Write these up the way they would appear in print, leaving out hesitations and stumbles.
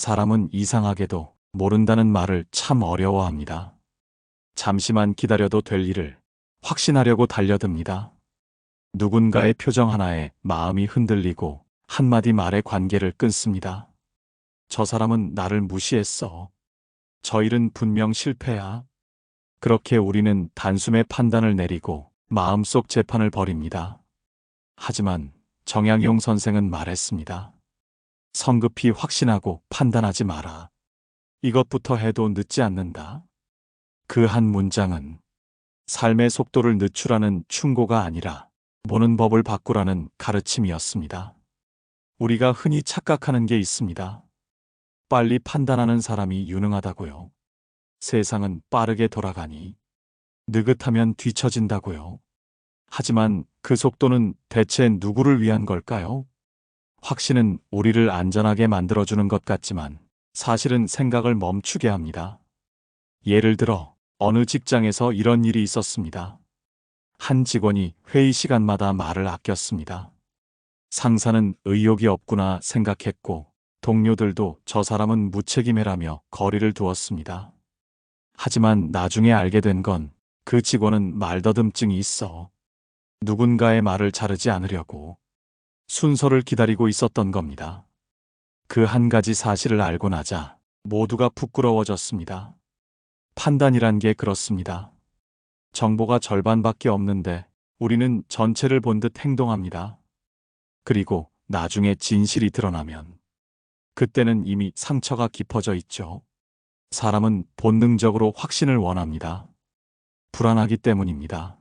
사람은 이상하게도 모른다는 말을 참 어려워합니다. 잠시만 기다려도 될 일을 확신하려고 달려듭니다. 누군가의 표정 하나에 마음이 흔들리고 한마디 말에 관계를 끊습니다. 저 사람은 나를 무시했어. 저 일은 분명 실패야. 그렇게 우리는 단숨에 판단을 내리고 마음속 재판을 벌입니다. 하지만 정약용 선생은 말했습니다. 성급히 확신하고 판단하지 마라. 이것부터 해도 늦지 않는다. 그 한 문장은 삶의 속도를 늦추라는 충고가 아니라 보는 법을 바꾸라는 가르침이었습니다. 우리가 흔히 착각하는 게 있습니다. 빨리 판단하는 사람이 유능하다고요. 세상은 빠르게 돌아가니 느긋하면 뒤처진다고요. 하지만 그 속도는 대체 누구를 위한 걸까요? 확신은 우리를 안전하게 만들어주는 것 같지만 사실은 생각을 멈추게 합니다. 예를 들어 어느 직장에서 이런 일이 있었습니다. 한 직원이 회의 시간마다 말을 아꼈습니다. 상사는 의욕이 없구나 생각했고 동료들도 저 사람은 무책임해라며 거리를 두었습니다. 하지만 나중에 알게 된 건 그 직원은 말더듬증이 있어 누군가의 말을 자르지 않으려고 순서를 기다리고 있었던 겁니다. 그 한 가지 사실을 알고 나자 모두가 부끄러워졌습니다. 판단이란 게 그렇습니다. 정보가 절반밖에 없는데 우리는 전체를 본 듯 행동합니다. 그리고 나중에 진실이 드러나면 그때는 이미 상처가 깊어져 있죠. 사람은 본능적으로 확신을 원합니다. 불안하기 때문입니다.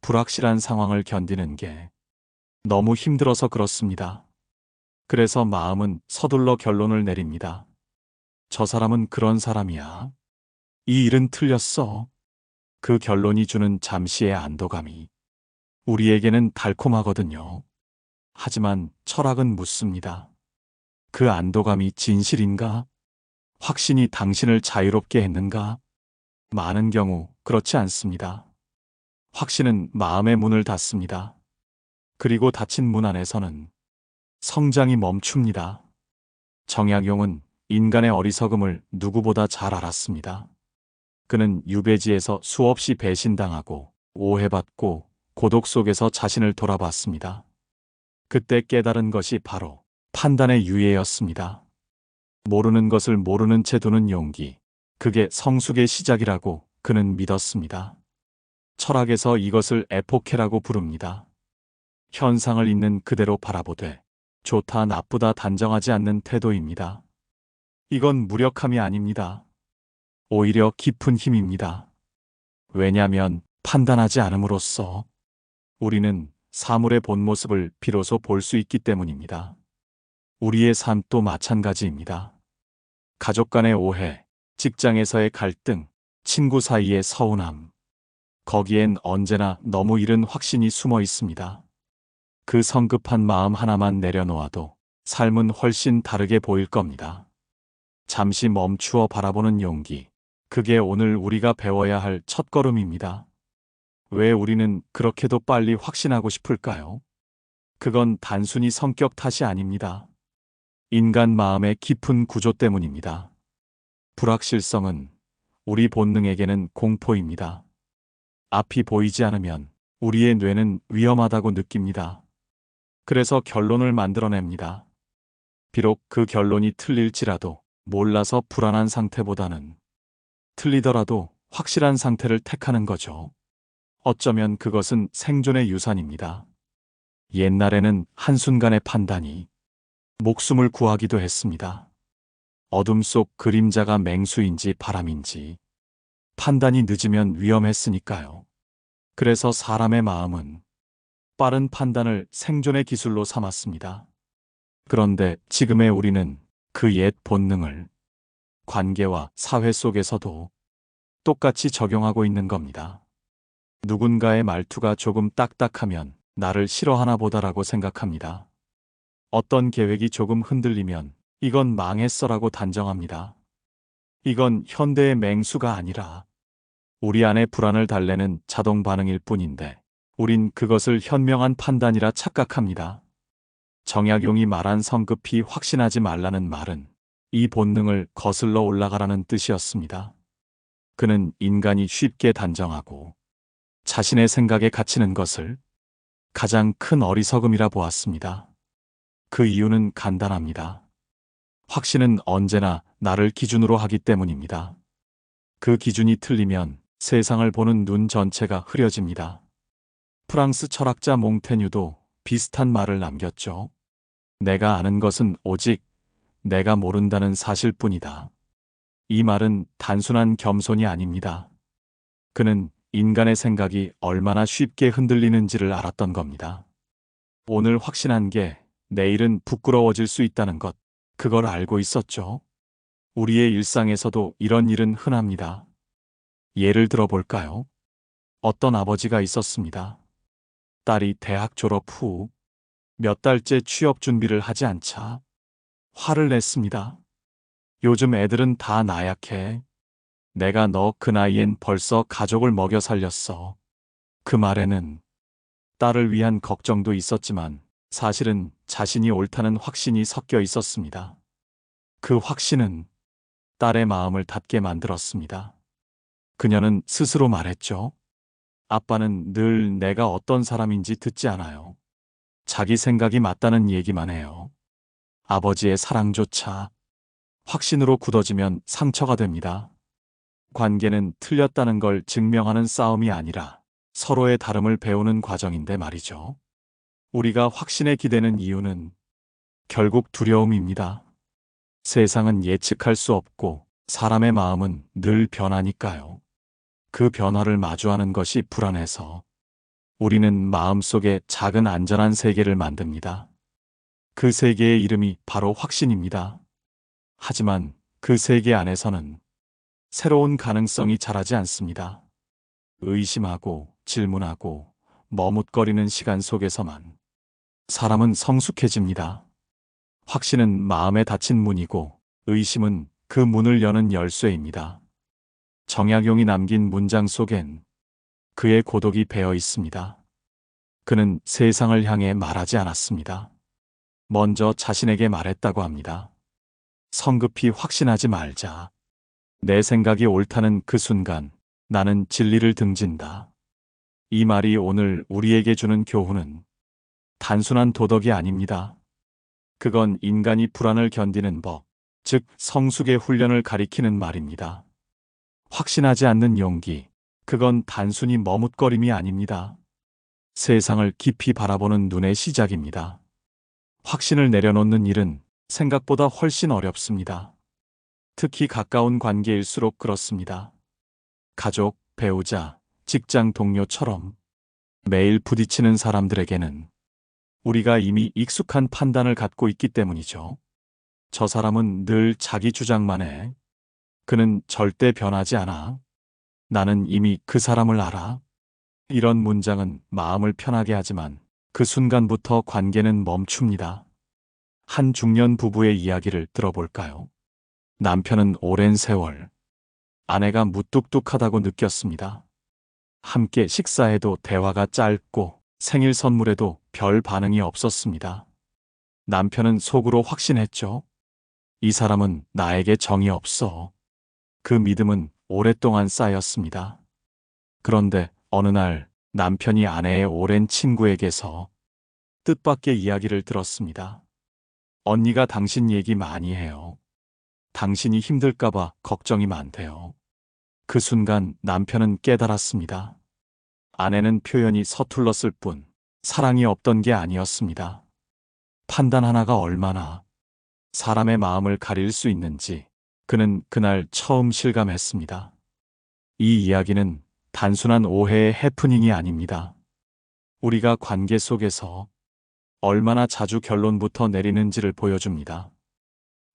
불확실한 상황을 견디는 게 너무 힘들어서 그렇습니다. 그래서 마음은 서둘러 결론을 내립니다. 저 사람은 그런 사람이야. 이 일은 틀렸어. 그 결론이 주는 잠시의 안도감이 우리에게는 달콤하거든요. 하지만 철학은 묻습니다. 그 안도감이 진실인가? 확신이 당신을 자유롭게 했는가? 많은 경우 그렇지 않습니다. 확신은 마음의 문을 닫습니다. 그리고 닫힌 문 안에서는 성장이 멈춥니다. 정약용은 인간의 어리석음을 누구보다 잘 알았습니다. 그는 유배지에서 수없이 배신당하고 오해받고 고독 속에서 자신을 돌아봤습니다. 그때 깨달은 것이 바로 판단의 유예였습니다. 모르는 것을 모르는 채 두는 용기, 그게 성숙의 시작이라고 그는 믿었습니다. 철학에서 이것을 에포케라고 부릅니다. 현상을 있는 그대로 바라보되 좋다 나쁘다 단정하지 않는 태도입니다. 이건 무력함이 아닙니다. 오히려 깊은 힘입니다. 왜냐하면 판단하지 않음으로써 우리는 사물의 본 모습을 비로소 볼 수 있기 때문입니다. 우리의 삶도 마찬가지입니다. 가족 간의 오해, 직장에서의 갈등, 친구 사이의 서운함. 거기엔 언제나 너무 이른 확신이 숨어 있습니다. 그 성급한 마음 하나만 내려놓아도 삶은 훨씬 다르게 보일 겁니다. 잠시 멈추어 바라보는 용기. 그게 오늘 우리가 배워야 할 첫걸음입니다. 왜 우리는 그렇게도 빨리 확신하고 싶을까요? 그건 단순히 성격 탓이 아닙니다. 인간 마음의 깊은 구조 때문입니다. 불확실성은 우리 본능에게는 공포입니다. 앞이 보이지 않으면 우리의 뇌는 위험하다고 느낍니다. 그래서 결론을 만들어냅니다. 비록 그 결론이 틀릴지라도 몰라서 불안한 상태보다는 틀리더라도 확실한 상태를 택하는 거죠. 어쩌면 그것은 생존의 유산입니다. 옛날에는 한순간의 판단이 목숨을 구하기도 했습니다. 어둠 속 그림자가 맹수인지 바람인지 판단이 늦으면 위험했으니까요. 그래서 사람의 마음은 빠른 판단을 생존의 기술로 삼았습니다. 그런데 지금의 우리는 그 옛 본능을 관계와 사회 속에서도 똑같이 적용하고 있는 겁니다. 누군가의 말투가 조금 딱딱하면 나를 싫어하나 보다라고 생각합니다. 어떤 계획이 조금 흔들리면 이건 망했어라고 단정합니다. 이건 현대의 맹수가 아니라 우리 안의 불안을 달래는 자동 반응일 뿐인데 우린 그것을 현명한 판단이라 착각합니다. 정약용이 말한 성급히 확신하지 말라는 말은 이 본능을 거슬러 올라가라는 뜻이었습니다. 그는 인간이 쉽게 단정하고 자신의 생각에 갇히는 것을 가장 큰 어리석음이라 보았습니다. 그 이유는 간단합니다. 확신은 언제나 나를 기준으로 하기 때문입니다. 그 기준이 틀리면 세상을 보는 눈 전체가 흐려집니다. 프랑스 철학자 몽테뉴도 비슷한 말을 남겼죠. 내가 아는 것은 오직 내가 모른다는 사실뿐이다. 이 말은 단순한 겸손이 아닙니다. 그는 인간의 생각이 얼마나 쉽게 흔들리는지를 알았던 겁니다. 오늘 확신한 게 내일은 부끄러워질 수 있다는 것, 그걸 알고 있었죠. 우리의 일상에서도 이런 일은 흔합니다. 예를 들어 볼까요? 어떤 아버지가 있었습니다. 딸이 대학 졸업 후 몇 달째 취업 준비를 하지 않자 화를 냈습니다. 요즘 애들은 다 나약해. 내가 너 그 나이엔 벌써 가족을 먹여 살렸어. 그 말에는 딸을 위한 걱정도 있었지만 사실은 자신이 옳다는 확신이 섞여 있었습니다. 그 확신은 딸의 마음을 닫게 만들었습니다. 그녀는 스스로 말했죠. 아빠는 늘 내가 어떤 사람인지 듣지 않아요. 자기 생각이 맞다는 얘기만 해요. 아버지의 사랑조차 확신으로 굳어지면 상처가 됩니다. 관계는 틀렸다는 걸 증명하는 싸움이 아니라 서로의 다름을 배우는 과정인데 말이죠. 우리가 확신에 기대는 이유는 결국 두려움입니다. 세상은 예측할 수 없고 사람의 마음은 늘 변하니까요. 그 변화를 마주하는 것이 불안해서 우리는 마음속에 작은 안전한 세계를 만듭니다. 그 세계의 이름이 바로 확신입니다. 하지만 그 세계 안에서는 새로운 가능성이 자라지 않습니다. 의심하고 질문하고 머뭇거리는 시간 속에서만 사람은 성숙해집니다. 확신은 마음에 닫힌 문이고 의심은 그 문을 여는 열쇠입니다. 정약용이 남긴 문장 속엔 그의 고독이 배어 있습니다. 그는 세상을 향해 말하지 않았습니다. 먼저 자신에게 말했다고 합니다. 성급히 확신하지 말자. 내 생각이 옳다는 그 순간 나는 진리를 등진다. 이 말이 오늘 우리에게 주는 교훈은 단순한 도덕이 아닙니다. 그건 인간이 불안을 견디는 법, 즉 성숙의 훈련을 가리키는 말입니다. 확신하지 않는 용기, 그건 단순히 머뭇거림이 아닙니다. 세상을 깊이 바라보는 눈의 시작입니다. 확신을 내려놓는 일은 생각보다 훨씬 어렵습니다. 특히 가까운 관계일수록 그렇습니다. 가족, 배우자, 직장 동료처럼 매일 부딪히는 사람들에게는 우리가 이미 익숙한 판단을 갖고 있기 때문이죠. 저 사람은 늘 자기 주장만 해. 그는 절대 변하지 않아. 나는 이미 그 사람을 알아. 이런 문장은 마음을 편하게 하지만 그 순간부터 관계는 멈춥니다. 한 중년 부부의 이야기를 들어볼까요? 남편은 오랜 세월 아내가 무뚝뚝하다고 느꼈습니다. 함께 식사해도 대화가 짧고 생일 선물에도 별 반응이 없었습니다. 남편은 속으로 확신했죠. 이 사람은 나에게 정이 없어. 그 믿음은 오랫동안 쌓였습니다. 그런데 어느 날 남편이 아내의 오랜 친구에게서 뜻밖의 이야기를 들었습니다. 언니가 당신 얘기 많이 해요. 당신이 힘들까봐 걱정이 많대요. 그 순간 남편은 깨달았습니다. 아내는 표현이 서툴렀을 뿐 사랑이 없던 게 아니었습니다. 판단 하나가 얼마나 사람의 마음을 가릴 수 있는지 그는 그날 처음 실감했습니다. 이 이야기는 단순한 오해의 해프닝이 아닙니다. 우리가 관계 속에서 얼마나 자주 결론부터 내리는지를 보여줍니다.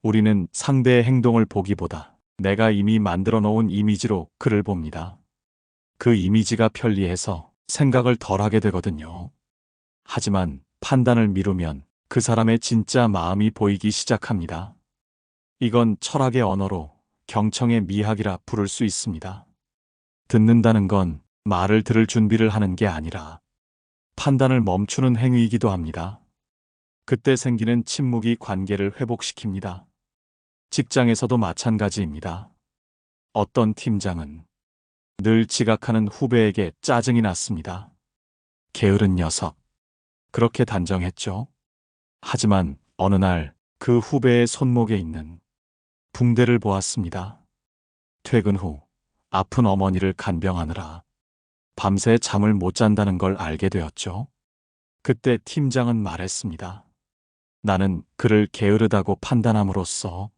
우리는 상대의 행동을 보기보다 내가 이미 만들어 놓은 이미지로 그를 봅니다. 그 이미지가 편리해서 생각을 덜하게 되거든요. 하지만 판단을 미루면 그 사람의 진짜 마음이 보이기 시작합니다. 이건 철학의 언어로 경청의 미학이라 부를 수 있습니다. 듣는다는 건 말을 들을 준비를 하는 게 아니라 판단을 멈추는 행위이기도 합니다. 그때 생기는 침묵이 관계를 회복시킵니다. 직장에서도 마찬가지입니다. 어떤 팀장은 늘 지각하는 후배에게 짜증이 났습니다. 게으른 녀석. 그렇게 단정했죠. 하지만 어느 날 그 후배의 손목에 있는 붕대를 보았습니다. 퇴근 후 아픈 어머니를 간병하느라 밤새 잠을 못 잔다는 걸 알게 되었죠. 그때 팀장은 말했습니다. 나는 그를 게으르다고 판단함으로써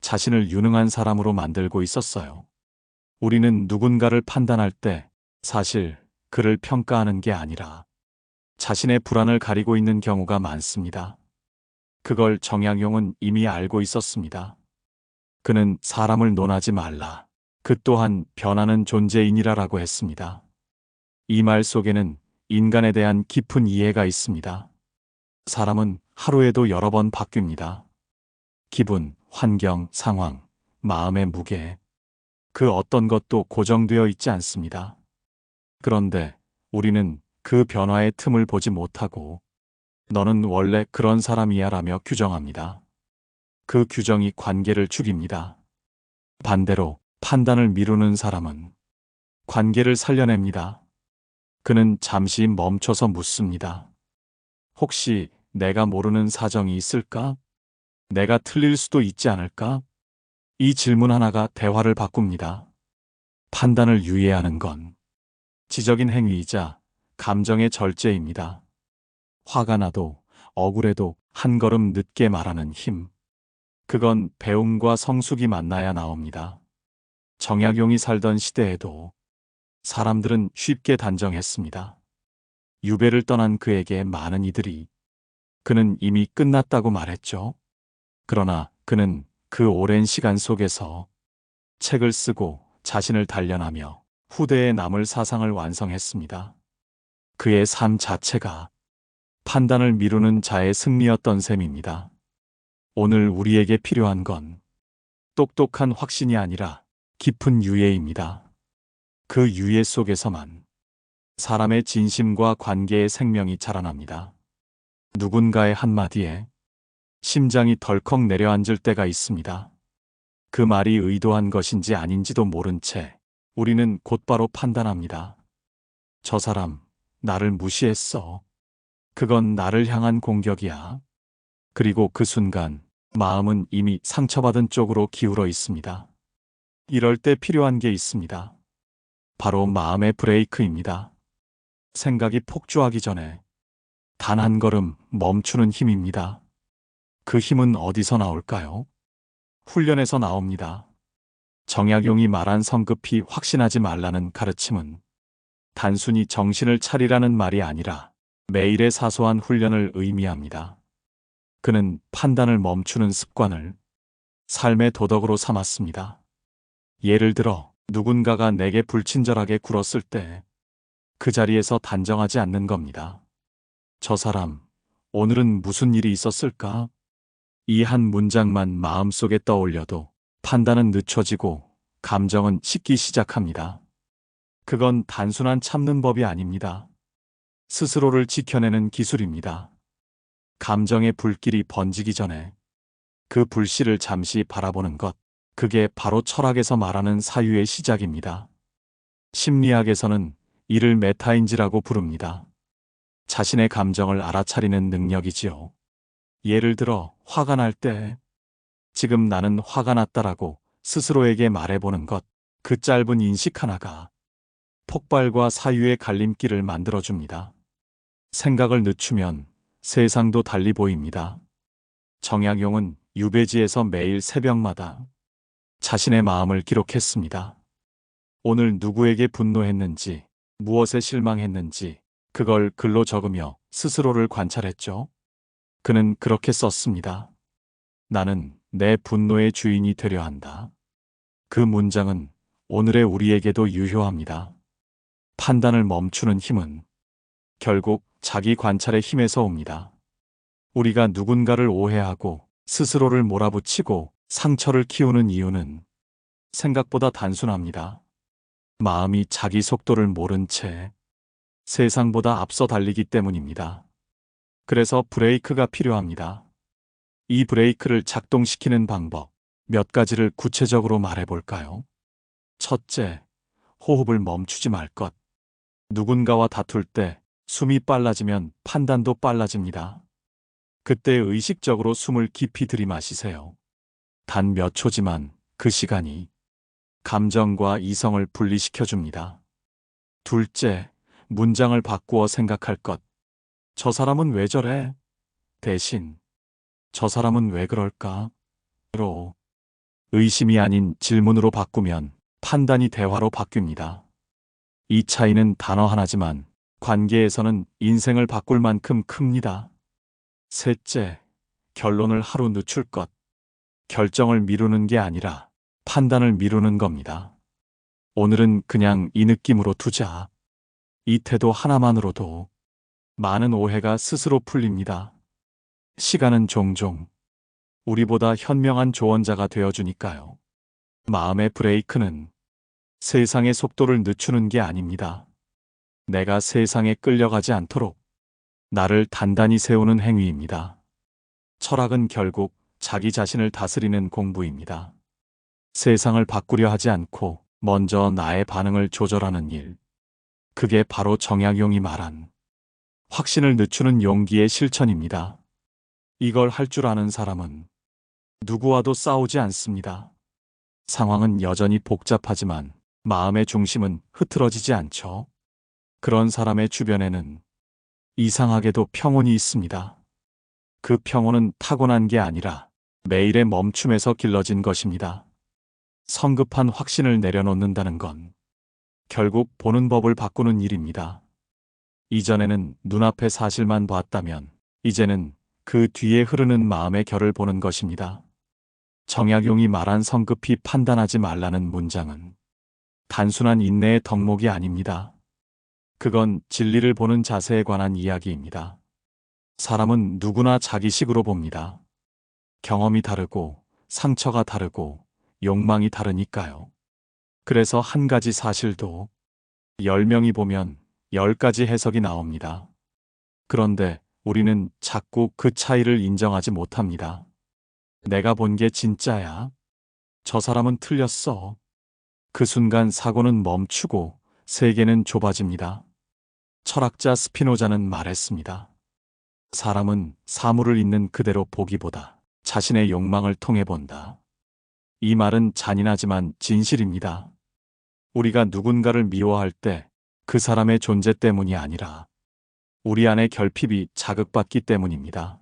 자신을 유능한 사람으로 만들고 있었어요. 우리는 누군가를 판단할 때 사실 그를 평가하는 게 아니라 자신의 불안을 가리고 있는 경우가 많습니다. 그걸 정약용은 이미 알고 있었습니다. 그는 사람을 논하지 말라. 그 또한 변하는 존재인이라라고 했습니다. 이 말 속에는 인간에 대한 깊은 이해가 있습니다. 사람은 하루에도 여러 번 바뀝니다. 기분, 환경, 상황, 마음의 무게. 그 어떤 것도 고정되어 있지 않습니다. 그런데 우리는 그 변화의 틈을 보지 못하고 너는 원래 그런 사람이야 라며 규정합니다. 그 규정이 관계를 죽입니다. 반대로 판단을 미루는 사람은 관계를 살려냅니다. 그는 잠시 멈춰서 묻습니다. 혹시 내가 모르는 사정이 있을까? 내가 틀릴 수도 있지 않을까? 이 질문 하나가 대화를 바꿉니다. 판단을 유예하는 건 지적인 행위이자 감정의 절제입니다. 화가 나도 억울해도 한 걸음 늦게 말하는 힘. 그건 배움과 성숙이 만나야 나옵니다. 정약용이 살던 시대에도 사람들은 쉽게 단정했습니다. 유배를 떠난 그에게 많은 이들이 그는 이미 끝났다고 말했죠. 그러나 그는 그 오랜 시간 속에서 책을 쓰고 자신을 단련하며 후대에 남을 사상을 완성했습니다. 그의 삶 자체가 판단을 미루는 자의 승리였던 셈입니다. 오늘 우리에게 필요한 건 똑똑한 확신이 아니라 깊은 유예입니다. 그 유예 속에서만 사람의 진심과 관계의 생명이 자라납니다. 누군가의 한마디에 심장이 덜컥 내려앉을 때가 있습니다. 그 말이 의도한 것인지 아닌지도 모른 채 우리는 곧바로 판단합니다. 저 사람, 나를 무시했어. 그건 나를 향한 공격이야. 그리고 그 순간 마음은 이미 상처받은 쪽으로 기울어 있습니다. 이럴 때 필요한 게 있습니다. 바로 마음의 브레이크입니다. 생각이 폭주하기 전에 단 한 걸음 멈추는 힘입니다. 그 힘은 어디서 나올까요? 훈련에서 나옵니다. 정약용이 말한 성급히 확신하지 말라는 가르침은 단순히 정신을 차리라는 말이 아니라 매일의 사소한 훈련을 의미합니다. 그는 판단을 멈추는 습관을 삶의 도덕으로 삼았습니다. 예를 들어 누군가가 내게 불친절하게 굴었을 때 그 자리에서 단정하지 않는 겁니다. 저 사람, 오늘은 무슨 일이 있었을까? 이 한 문장만 마음속에 떠올려도 판단은 늦춰지고 감정은 식기 시작합니다. 그건 단순한 참는 법이 아닙니다. 스스로를 지켜내는 기술입니다. 감정의 불길이 번지기 전에 그 불씨를 잠시 바라보는 것, 그게 바로 철학에서 말하는 사유의 시작입니다. 심리학에서는 이를 메타인지라고 부릅니다. 자신의 감정을 알아차리는 능력이지요. 예를 들어 화가 날 때 지금 나는 화가 났다라고 스스로에게 말해보는 것, 그 짧은 인식 하나가 폭발과 사유의 갈림길을 만들어줍니다. 생각을 늦추면 세상도 달리 보입니다. 정약용은 유배지에서 매일 새벽마다 자신의 마음을 기록했습니다. 오늘 누구에게 분노했는지, 무엇에 실망했는지 그걸 글로 적으며 스스로를 관찰했죠. 그는 그렇게 썼습니다. 나는 내 분노의 주인이 되려 한다. 그 문장은 오늘의 우리에게도 유효합니다. 판단을 멈추는 힘은 결국 자기 관찰의 힘에서 옵니다. 우리가 누군가를 오해하고 스스로를 몰아붙이고 상처를 키우는 이유는 생각보다 단순합니다. 마음이 자기 속도를 모른 채 세상보다 앞서 달리기 때문입니다. 그래서 브레이크가 필요합니다. 이 브레이크를 작동시키는 방법, 몇 가지를 구체적으로 말해볼까요? 첫째, 호흡을 멈추지 말 것. 누군가와 다툴 때 숨이 빨라지면 판단도 빨라집니다. 그때 의식적으로 숨을 깊이 들이마시세요. 단 몇 초지만 그 시간이 감정과 이성을 분리시켜줍니다. 둘째, 문장을 바꾸어 생각할 것. 저 사람은 왜 저래? 대신, 저 사람은 왜 그럴까? 로 의심이 아닌 질문으로 바꾸면 판단이 대화로 바뀝니다. 이 차이는 단어 하나지만 관계에서는 인생을 바꿀 만큼 큽니다. 셋째, 결론을 하루 늦출 것. 결정을 미루는 게 아니라 판단을 미루는 겁니다. 오늘은 그냥 이 느낌으로 두자. 이 태도 하나만으로도 많은 오해가 스스로 풀립니다. 시간은 종종 우리보다 현명한 조언자가 되어주니까요. 마음의 브레이크는 세상의 속도를 늦추는 게 아닙니다. 내가 세상에 끌려가지 않도록 나를 단단히 세우는 행위입니다. 철학은 결국 자기 자신을 다스리는 공부입니다. 세상을 바꾸려 하지 않고 먼저 나의 반응을 조절하는 일. 그게 바로 정약용이 말한 확신을 늦추는 용기의 실천입니다. 이걸 할 줄 아는 사람은 누구와도 싸우지 않습니다. 상황은 여전히 복잡하지만 마음의 중심은 흐트러지지 않죠. 그런 사람의 주변에는 이상하게도 평온이 있습니다. 그 평온은 타고난 게 아니라 매일의 멈춤에서 길러진 것입니다. 성급한 확신을 내려놓는다는 건 결국 보는 법을 바꾸는 일입니다. 이전에는 눈앞의 사실만 봤다면 이제는 그 뒤에 흐르는 마음의 결을 보는 것입니다. 정약용이 말한 성급히 판단하지 말라는 문장은 단순한 인내의 덕목이 아닙니다. 그건 진리를 보는 자세에 관한 이야기입니다. 사람은 누구나 자기식으로 봅니다. 경험이 다르고 상처가 다르고 욕망이 다르니까요. 그래서 한 가지 사실도 10명이 보면 10가지 해석이 나옵니다. 그런데 우리는 자꾸 그 차이를 인정하지 못합니다. 내가 본 게 진짜야. 저 사람은 틀렸어. 그 순간 사고는 멈추고 세계는 좁아집니다. 철학자 스피노자는 말했습니다. 사람은 사물을 있는 그대로 보기보다 자신의 욕망을 통해 본다. 이 말은 잔인하지만 진실입니다. 우리가 누군가를 미워할 때 그 사람의 존재 때문이 아니라 우리 안의 결핍이 자극받기 때문입니다.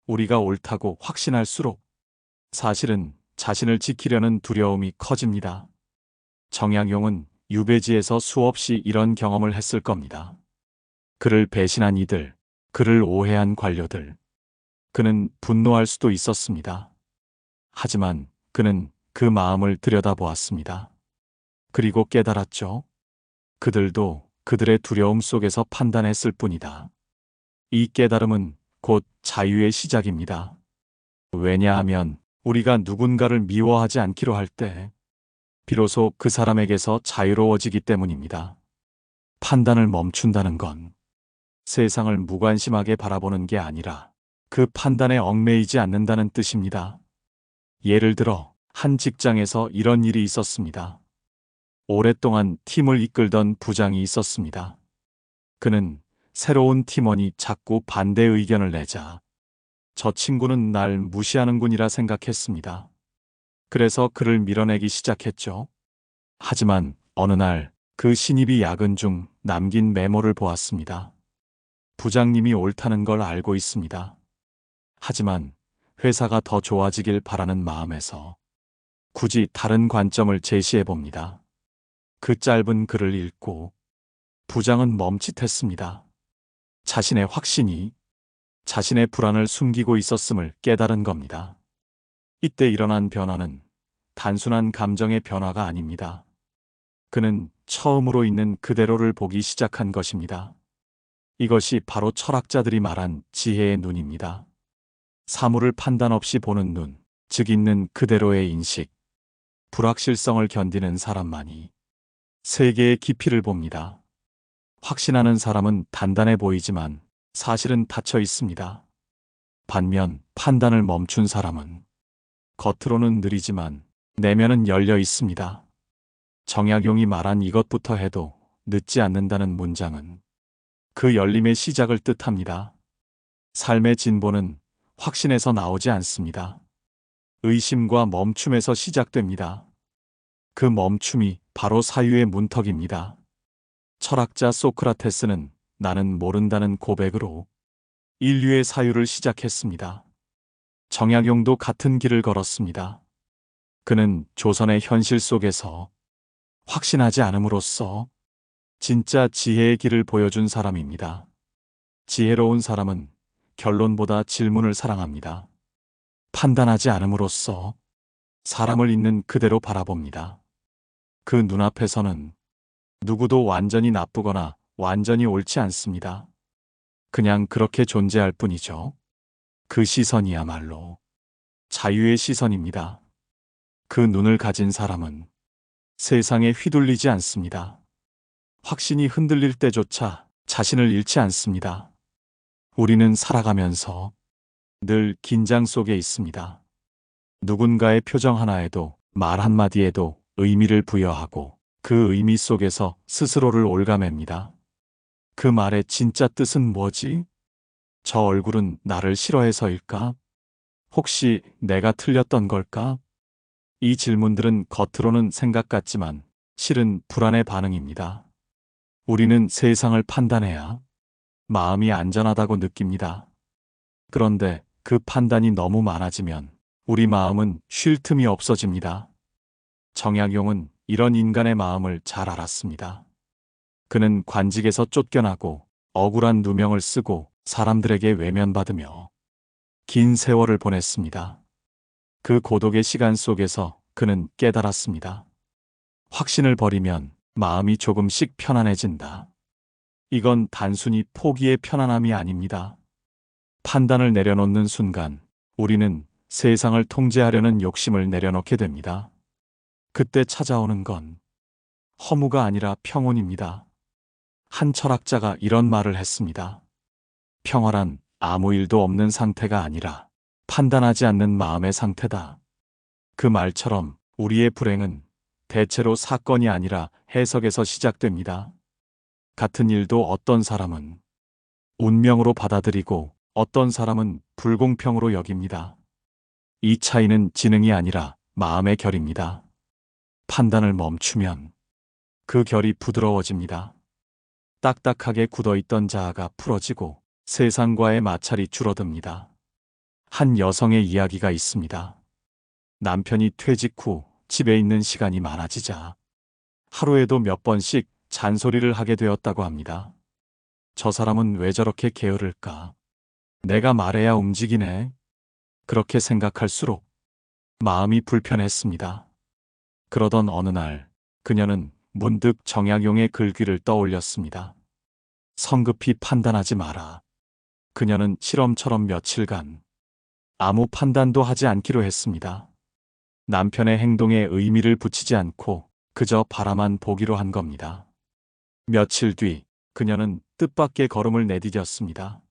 우리가 옳다고 확신할수록 사실은 자신을 지키려는 두려움이 커집니다. 정약용은 유배지에서 수없이 이런 경험을 했을 겁니다. 그를 배신한 이들, 그를 오해한 관료들. 그는 분노할 수도 있었습니다. 하지만 그는 그 마음을 들여다보았습니다. 그리고 깨달았죠. 그들도 그들의 두려움 속에서 판단했을 뿐이다. 이 깨달음은 곧 자유의 시작입니다. 왜냐하면 우리가 누군가를 미워하지 않기로 할 때 비로소 그 사람에게서 자유로워지기 때문입니다. 판단을 멈춘다는 건 세상을 무관심하게 바라보는 게 아니라 그 판단에 얽매이지 않는다는 뜻입니다. 예를 들어 한 직장에서 이런 일이 있었습니다. 오랫동안 팀을 이끌던 부장이 있었습니다. 그는 새로운 팀원이 자꾸 반대 의견을 내자 저 친구는 날 무시하는군이라 생각했습니다. 그래서 그를 밀어내기 시작했죠. 하지만 어느 날 그 신입이 야근 중 남긴 메모를 보았습니다. 부장님이 옳다는 걸 알고 있습니다. 하지만 회사가 더 좋아지길 바라는 마음에서 굳이 다른 관점을 제시해 봅니다. 그 짧은 글을 읽고 부장은 멈칫했습니다. 자신의 확신이 자신의 불안을 숨기고 있었음을 깨달은 겁니다. 이때 일어난 변화는 단순한 감정의 변화가 아닙니다. 그는 처음으로 있는 그대로를 보기 시작한 것입니다. 이것이 바로 철학자들이 말한 지혜의 눈입니다. 사물을 판단 없이 보는 눈, 즉 있는 그대로의 인식. 불확실성을 견디는 사람만이 세계의 깊이를 봅니다. 확신하는 사람은 단단해 보이지만 사실은 닫혀 있습니다. 반면 판단을 멈춘 사람은 겉으로는 느리지만 내면은 열려 있습니다. 정약용이 말한 이것부터 해도 늦지 않는다는 문장은 그 열림의 시작을 뜻합니다. 삶의 진보는 확신에서 나오지 않습니다. 의심과 멈춤에서 시작됩니다. 그 멈춤이 바로 사유의 문턱입니다. 철학자 소크라테스는 나는 모른다는 고백으로 인류의 사유를 시작했습니다. 정약용도 같은 길을 걸었습니다. 그는 조선의 현실 속에서 확신하지 않음으로써 진짜 지혜의 길을 보여준 사람입니다. 지혜로운 사람은 결론보다 질문을 사랑합니다. 판단하지 않음으로써 사람을 있는 그대로 바라봅니다. 그 눈앞에서는 누구도 완전히 나쁘거나 완전히 옳지 않습니다. 그냥 그렇게 존재할 뿐이죠. 그 시선이야말로 자유의 시선입니다. 그 눈을 가진 사람은 세상에 휘둘리지 않습니다. 확신이 흔들릴 때조차 자신을 잃지 않습니다. 우리는 살아가면서 늘 긴장 속에 있습니다. 누군가의 표정 하나에도 말 한마디에도 의미를 부여하고 그 의미 속에서 스스로를 올가맵니다. 그 말의 진짜 뜻은 뭐지? 저 얼굴은 나를 싫어해서일까? 혹시 내가 틀렸던 걸까? 이 질문들은 겉으로는 생각 같지만 실은 불안의 반응입니다. 우리는 세상을 판단해야 마음이 안전하다고 느낍니다. 그런데 그 판단이 너무 많아지면 우리 마음은 쉴 틈이 없어집니다. 정약용은 이런 인간의 마음을 잘 알았습니다. 그는 관직에서 쫓겨나고 억울한 누명을 쓰고 사람들에게 외면받으며 긴 세월을 보냈습니다. 그 고독의 시간 속에서 그는 깨달았습니다. 확신을 버리면 마음이 조금씩 편안해진다. 이건 단순히 포기의 편안함이 아닙니다. 판단을 내려놓는 순간 우리는 세상을 통제하려는 욕심을 내려놓게 됩니다. 그때 찾아오는 건 허무가 아니라 평온입니다. 한 철학자가 이런 말을 했습니다. 평화란 아무 일도 없는 상태가 아니라 판단하지 않는 마음의 상태다. 그 말처럼 우리의 불행은 대체로 사건이 아니라 해석에서 시작됩니다. 같은 일도 어떤 사람은 운명으로 받아들이고 어떤 사람은 불공평으로 여깁니다. 이 차이는 지능이 아니라 마음의 결입니다. 판단을 멈추면 그 결이 부드러워집니다. 딱딱하게 굳어있던 자아가 풀어지고 세상과의 마찰이 줄어듭니다. 한 여성의 이야기가 있습니다. 남편이 퇴직 후 집에 있는 시간이 많아지자 하루에도 몇 번씩 잔소리를 하게 되었다고 합니다. 저 사람은 왜 저렇게 게으를까? 내가 말해야 움직이네. 그렇게 생각할수록 마음이 불편했습니다. 그러던 어느 날 그녀는 문득 정약용의 글귀를 떠올렸습니다. 성급히 판단하지 마라. 그녀는 실험처럼 며칠간 아무 판단도 하지 않기로 했습니다. 남편의 행동에 의미를 붙이지 않고 그저 바라만 보기로 한 겁니다. 며칠 뒤 그녀는 뜻밖의 걸음을 내디뎠습니다.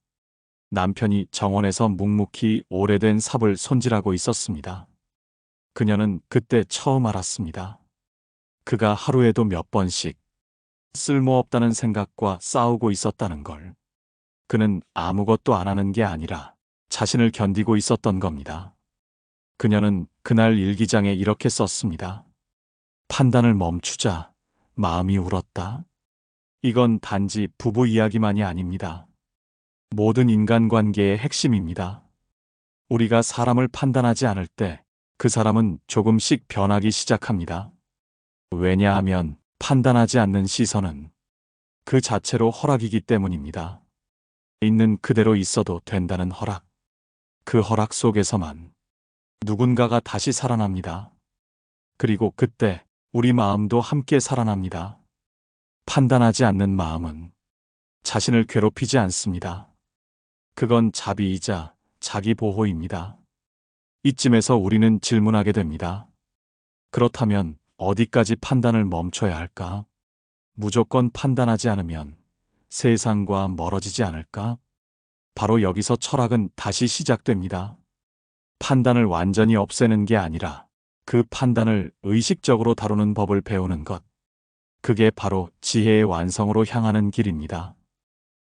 남편이 정원에서 묵묵히 오래된 삽을 손질하고 있었습니다. 그녀는 그때 처음 알았습니다. 그가 하루에도 몇 번씩 쓸모없다는 생각과 싸우고 있었다는 걸. 그는 아무것도 안 하는 게 아니라 자신을 견디고 있었던 겁니다. 그녀는 그날 일기장에 이렇게 썼습니다. 판단을 멈추자 마음이 울었다. 이건 단지 부부 이야기만이 아닙니다. 모든 인간관계의 핵심입니다. 우리가 사람을 판단하지 않을 때 그 사람은 조금씩 변하기 시작합니다. 왜냐하면 판단하지 않는 시선은 그 자체로 허락이기 때문입니다. 있는 그대로 있어도 된다는 허락. 그 허락 속에서만 누군가가 다시 살아납니다. 그리고 그때 우리 마음도 함께 살아납니다. 판단하지 않는 마음은 자신을 괴롭히지 않습니다. 그건 자비이자 자기 보호입니다. 이쯤에서 우리는 질문하게 됩니다. 그렇다면 어디까지 판단을 멈춰야 할까? 무조건 판단하지 않으면 세상과 멀어지지 않을까? 바로 여기서 철학은 다시 시작됩니다. 판단을 완전히 없애는 게 아니라 그 판단을 의식적으로 다루는 법을 배우는 것. 그게 바로 지혜의 완성으로 향하는 길입니다.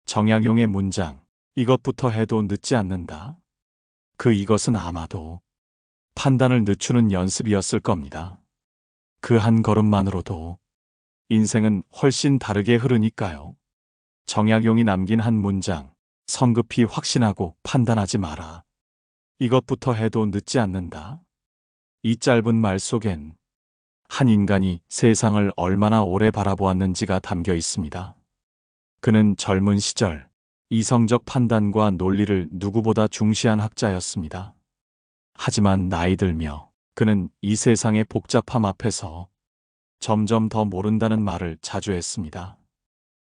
정약용의 문장, 이것부터 해도 늦지 않는다. 이것은 아마도 판단을 늦추는 연습이었을 겁니다. 그 한 걸음만으로도 인생은 훨씬 다르게 흐르니까요. 정약용이 남긴 한 문장, 성급히 확신하고 판단하지 마라. 이것부터 해도 늦지 않는다. 이 짧은 말 속엔 한 인간이 세상을 얼마나 오래 바라보았는지가 담겨 있습니다. 그는 젊은 시절 이성적 판단과 논리를 누구보다 중시한 학자였습니다. 하지만 나이 들며 그는 이 세상의 복잡함 앞에서 점점 더 모른다는 말을 자주 했습니다.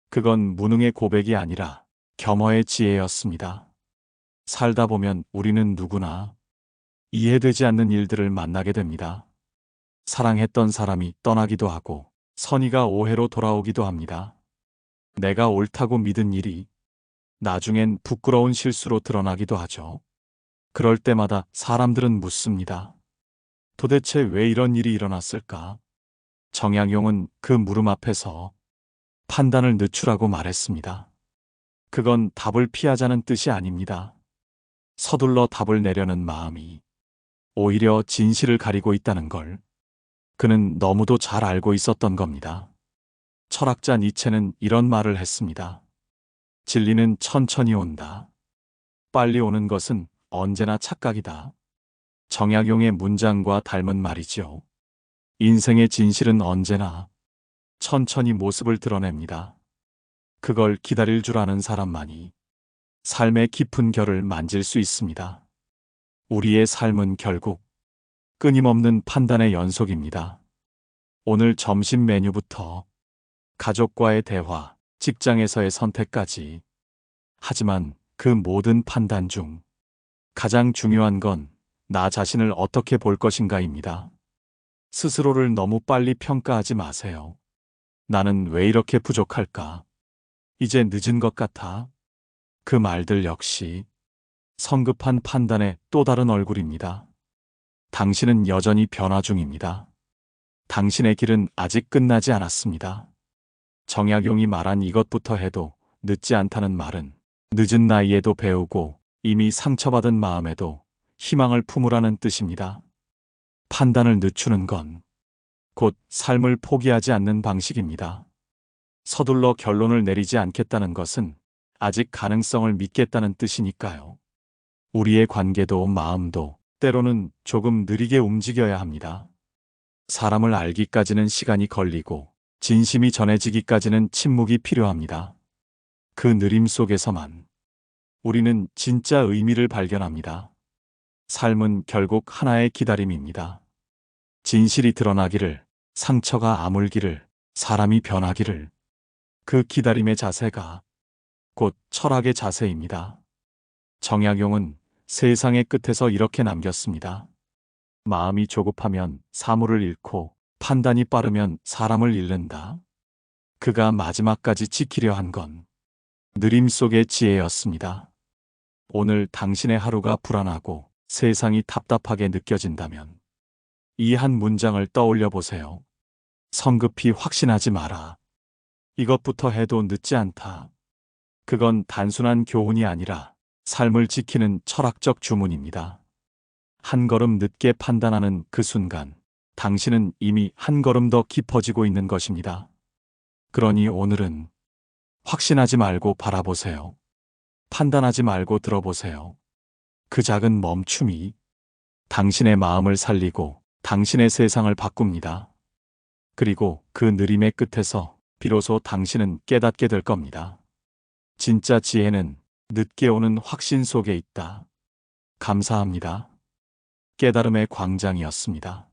그건 무능의 고백이 아니라 겸허의 지혜였습니다. 살다 보면 우리는 누구나 이해되지 않는 일들을 만나게 됩니다. 사랑했던 사람이 떠나기도 하고 선의가 오해로 돌아오기도 합니다. 내가 옳다고 믿은 일이 나중엔 부끄러운 실수로 드러나기도 하죠. 그럴 때마다 사람들은 묻습니다. 도대체 왜 이런 일이 일어났을까? 정약용은 그 물음 앞에서 판단을 늦추라고 말했습니다. 그건 답을 피하자는 뜻이 아닙니다. 서둘러 답을 내려는 마음이 오히려 진실을 가리고 있다는 걸 그는 너무도 잘 알고 있었던 겁니다. 철학자 니체는 이런 말을 했습니다. 진리는 천천히 온다. 빨리 오는 것은 언제나 착각이다. 정약용의 문장과 닮은 말이죠. 인생의 진실은 언제나 천천히 모습을 드러냅니다. 그걸 기다릴 줄 아는 사람만이 삶의 깊은 결을 만질 수 있습니다. 우리의 삶은 결국 끊임없는 판단의 연속입니다. 오늘 점심 메뉴부터 가족과의 대화, 직장에서의 선택까지. 하지만 그 모든 판단 중 가장 중요한 건 나 자신을 어떻게 볼 것인가입니다. 스스로를 너무 빨리 평가하지 마세요. 나는 왜 이렇게 부족할까? 이제 늦은 것 같아. 그 말들 역시 성급한 판단의 또 다른 얼굴입니다. 당신은 여전히 변화 중입니다. 당신의 길은 아직 끝나지 않았습니다. 정약용이 말한 이것부터 해도 늦지 않다는 말은 늦은 나이에도 배우고 이미 상처받은 마음에도 희망을 품으라는 뜻입니다. 판단을 늦추는 건 곧 삶을 포기하지 않는 방식입니다. 서둘러 결론을 내리지 않겠다는 것은 아직 가능성을 믿겠다는 뜻이니까요. 우리의 관계도 마음도 때로는 조금 느리게 움직여야 합니다. 사람을 알기까지는 시간이 걸리고 진심이 전해지기까지는 침묵이 필요합니다. 그 느림 속에서만 우리는 진짜 의미를 발견합니다. 삶은 결국 하나의 기다림입니다. 진실이 드러나기를, 상처가 아물기를, 사람이 변하기를. 그 기다림의 자세가 곧 철학의 자세입니다. 정약용은 세상의 끝에서 이렇게 남겼습니다. 마음이 조급하면 사물을 잃고 판단이 빠르면 사람을 잃는다. 그가 마지막까지 지키려 한 건 느림 속의 지혜였습니다. 오늘 당신의 하루가 불안하고 세상이 답답하게 느껴진다면 이 한 문장을 떠올려 보세요. 성급히 확신하지 마라. 이것부터 해도 늦지 않다. 그건 단순한 교훈이 아니라 삶을 지키는 철학적 주문입니다. 한 걸음 늦게 판단하는 그 순간 당신은 이미 한 걸음 더 깊어지고 있는 것입니다. 그러니 오늘은 확신하지 말고 바라보세요. 판단하지 말고 들어보세요. 그 작은 멈춤이 당신의 마음을 살리고 당신의 세상을 바꿉니다. 그리고 그 느림의 끝에서 비로소 당신은 깨닫게 될 겁니다. 진짜 지혜는 늦게 오는 확신 속에 있다. 감사합니다. 깨달음의 광장이었습니다.